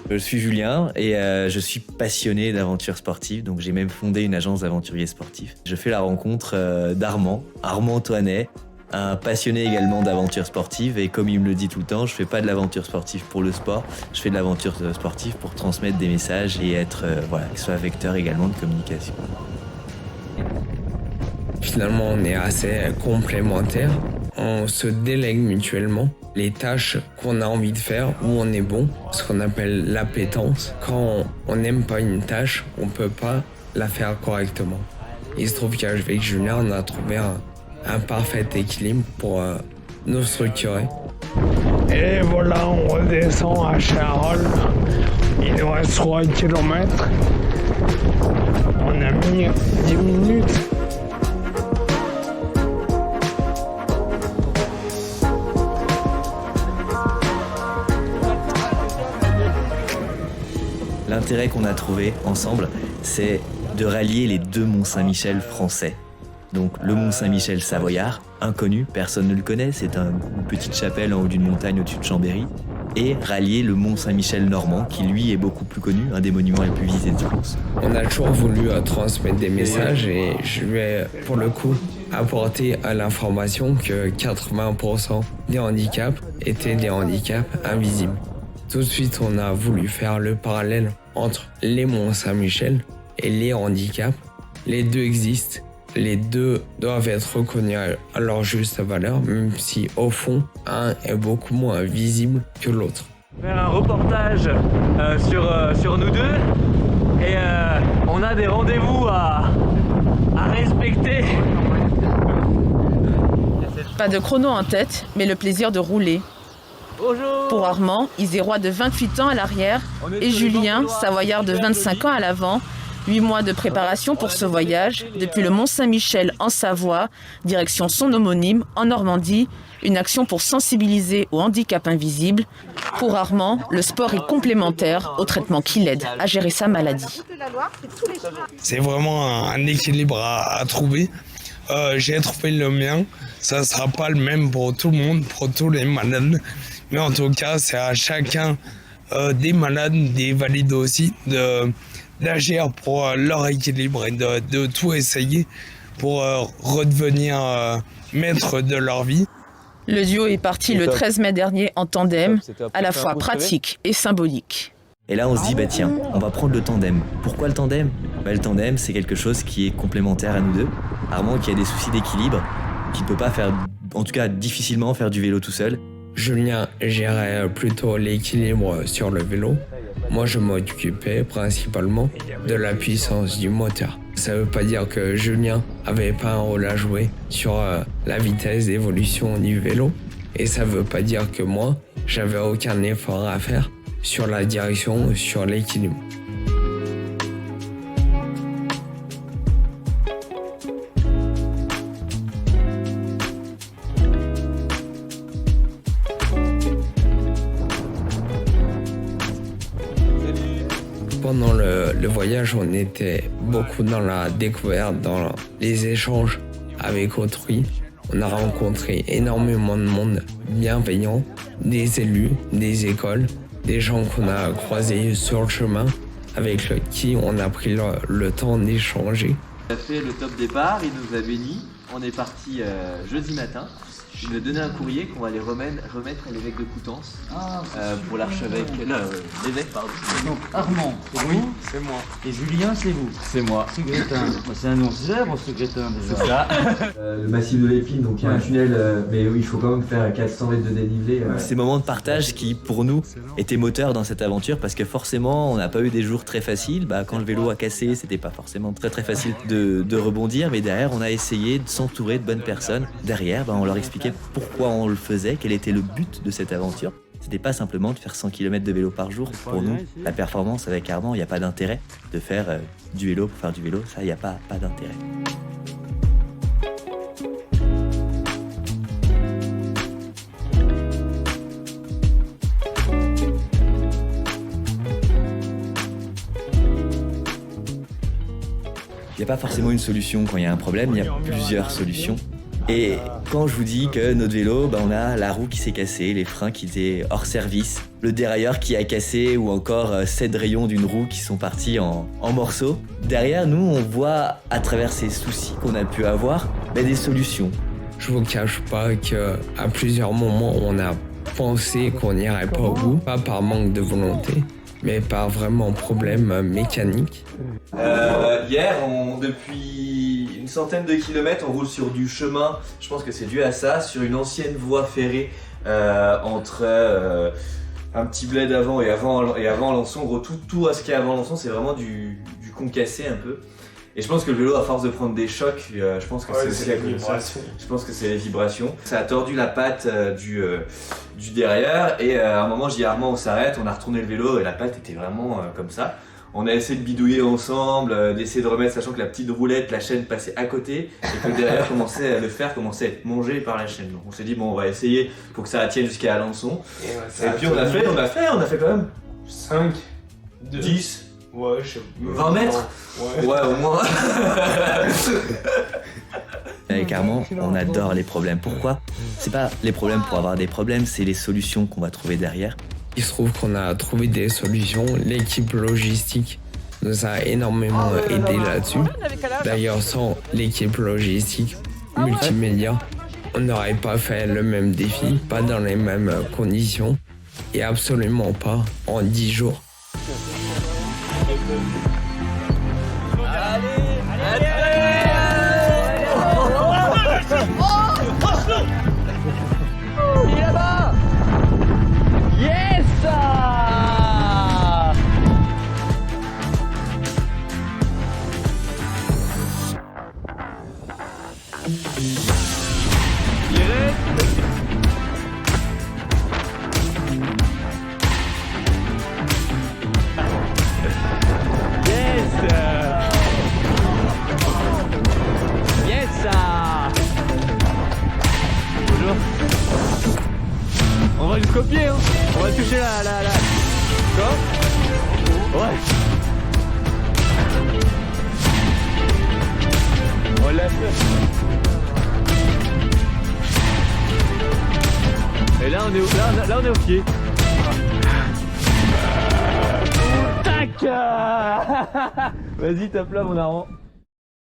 Je suis Julien et je suis passionné d'aventures sportives, donc j'ai même fondé une agence d'aventuriers sportifs. Je fais la rencontre d'Armand Toinet, un passionné également d'aventures sportives, et comme il me le dit tout le temps, je fais pas de l'aventure sportive pour le sport, je fais de l'aventure sportive pour transmettre des messages et être, qu'il soit vecteur également de communication. Finalement, on est assez complémentaires. On se délègue mutuellement les tâches qu'on a envie de faire, où on est bon, ce qu'on appelle l'appétence. Quand on n'aime pas une tâche, on ne peut pas la faire correctement. Il se trouve qu'avec Julien, on a trouvé un parfait équilibre pour nous structurer. Et voilà, on redescend à Charolles. Il nous reste 3 kilomètres. On a mis 10 minutes. L'intérêt qu'on a trouvé ensemble, c'est de rallier les deux Mont-Saint-Michel français. Donc le Mont-Saint-Michel savoyard, inconnu, personne ne le connaît, c'est une petite chapelle en haut d'une montagne au-dessus de Chambéry. Et rallier le Mont-Saint-Michel normand, qui lui est beaucoup plus connu, un des monuments les plus visités de France. On a toujours voulu transmettre des messages et je lui ai, pour le coup, apporté à l'information que 80% des handicaps étaient des handicaps invisibles. Tout de suite, on a voulu faire le parallèle entre les Mont-Saint-Michel et les handicaps. Les deux existent, les deux doivent être reconnus à leur juste valeur, même si au fond, un est beaucoup moins visible que l'autre. Faire un reportage sur nous deux et on a des rendez-vous à respecter. Pas de chrono en tête, mais le plaisir de rouler. Bonjour. Pour Armand, Isérois de 28 ans à l'arrière et Julien, Savoyard de 25 ans à l'avant. 8 mois de préparation pour ce voyage, depuis le Mont-Saint-Michel en Savoie, direction son homonyme en Normandie, une action pour sensibiliser au handicap invisible. Pour Armand, le sport est complémentaire au traitement qui l'aide à gérer sa maladie. C'est vraiment un équilibre à trouver. J'ai trouvé le mien. Ça ne sera pas le même pour tout le monde, pour tous les malades. Mais en tout cas, c'est à chacun des malades, des valides aussi, d'agir pour leur équilibre et de tout essayer pour redevenir maître de leur vie. Le duo est parti le 13 mai dernier en tandem, à la fois pratique et symbolique. Et là, on se dit, tiens, on va prendre le tandem. Pourquoi le tandem ? Le tandem, c'est quelque chose qui est complémentaire à nous deux. Armand qui a des soucis d'équilibre, qui ne peut pas faire, en tout cas difficilement faire du vélo tout seul. Julien gérait plutôt l'équilibre sur le vélo. Moi, je m'occupais principalement de la puissance du moteur. Ça ne veut pas dire que Julien n'avait pas un rôle à jouer sur la vitesse d'évolution du vélo. Et ça ne veut pas dire que moi, j'avais aucun effort à faire sur la direction ou sur l'équilibre. Pendant le voyage, on était beaucoup dans la découverte, dans les échanges avec autrui. On a rencontré énormément de monde bienveillant, des élus, des écoles, des gens qu'on a croisés sur le chemin, avec qui on a pris le temps d'échanger. On a fait le top départ, il nous a bénis. On est parti jeudi matin. Il nous a donné un courrier qu'on va aller remettre à l'évêque de Coutances pour l'archevêque. L'évêque, pardon. Donc Armand, c'est vous. C'est moi. Et Julien, c'est vous. C'est moi. Secrétin. C'est un nom célèbre, Secrétin, déjà. C'est ça. Le massif de l'Épine, donc il y a un tunnel, mais où il faut quand même faire 400 mètres de dénivelé. Ces moments de partage qui, pour nous, étaient moteurs dans cette aventure, parce que forcément, on n'a pas eu des jours très faciles. Quand le vélo a cassé, c'était pas forcément très très facile de rebondir, mais derrière, on a essayé de s'entourer de bonnes personnes. Derrière, on leur expliquait pourquoi on le faisait, quel était le but de cette aventure. C'était pas simplement de faire 100 km de vélo par jour. Pour nous, la performance avec Armand, il n'y a pas d'intérêt de faire du vélo pour faire du vélo. Ça, il n'y a pas d'intérêt. Il n'y a pas forcément une solution quand il y a un problème, il y a plusieurs solutions. Et quand je vous dis que notre vélo, bah, on a la roue qui s'est cassée, les freins qui étaient hors service, le dérailleur qui a cassé ou encore 7 rayons d'une roue qui sont partis en morceaux. Derrière nous, on voit à travers ces soucis qu'on a pu avoir, bah, des solutions. Je vous cache pas qu'à plusieurs moments, on a pensé qu'on n'irait pas au bout, pas par manque de volonté, mais par vraiment problème mécanique. Hier, depuis une centaine de kilomètres, on roule sur du chemin. Je pense que c'est dû à ça, sur une ancienne voie ferrée entre un petit bled avant et avant Alençon. En gros, tout à ce qui est avant Alençon, c'est vraiment du concassé un peu. Et je pense que le vélo, à force de prendre des chocs, je pense que c'est aussi à cause de ça. Je pense que c'est les vibrations. Ça a tordu la patte du dérailleur et à un moment, je dis à Armand, on s'arrête, on a retourné le vélo et la patte était vraiment comme ça. On a essayé de bidouiller ensemble, d'essayer de remettre, sachant que la petite roulette, la chaîne passait à côté et que le dérailleur commençait à être mangé par la chaîne. Donc on s'est dit, bon, on va essayer pour que ça tienne jusqu'à Alençon. Et puis on a fait quand même 5, 10. Ouais, je sais pas. 20 mètres. Ouais, au moins. Avec Armand, on adore les problèmes. Pourquoi ? C'est pas les problèmes pour avoir des problèmes, c'est les solutions qu'on va trouver derrière. Il se trouve qu'on a trouvé des solutions. L'équipe logistique nous a énormément aidé là-dessus. D'ailleurs, sans l'équipe logistique multimédia, on n'aurait pas fait le même défi, pas dans les mêmes conditions et absolument pas en 10 jours. Il est là-bas. Yes. On va jusqu'au pied, hein. On va toucher la... Quoi? Ouais. On l'a fait. Et là on est au pied. Tac. Vas-y, tape là mon Armand.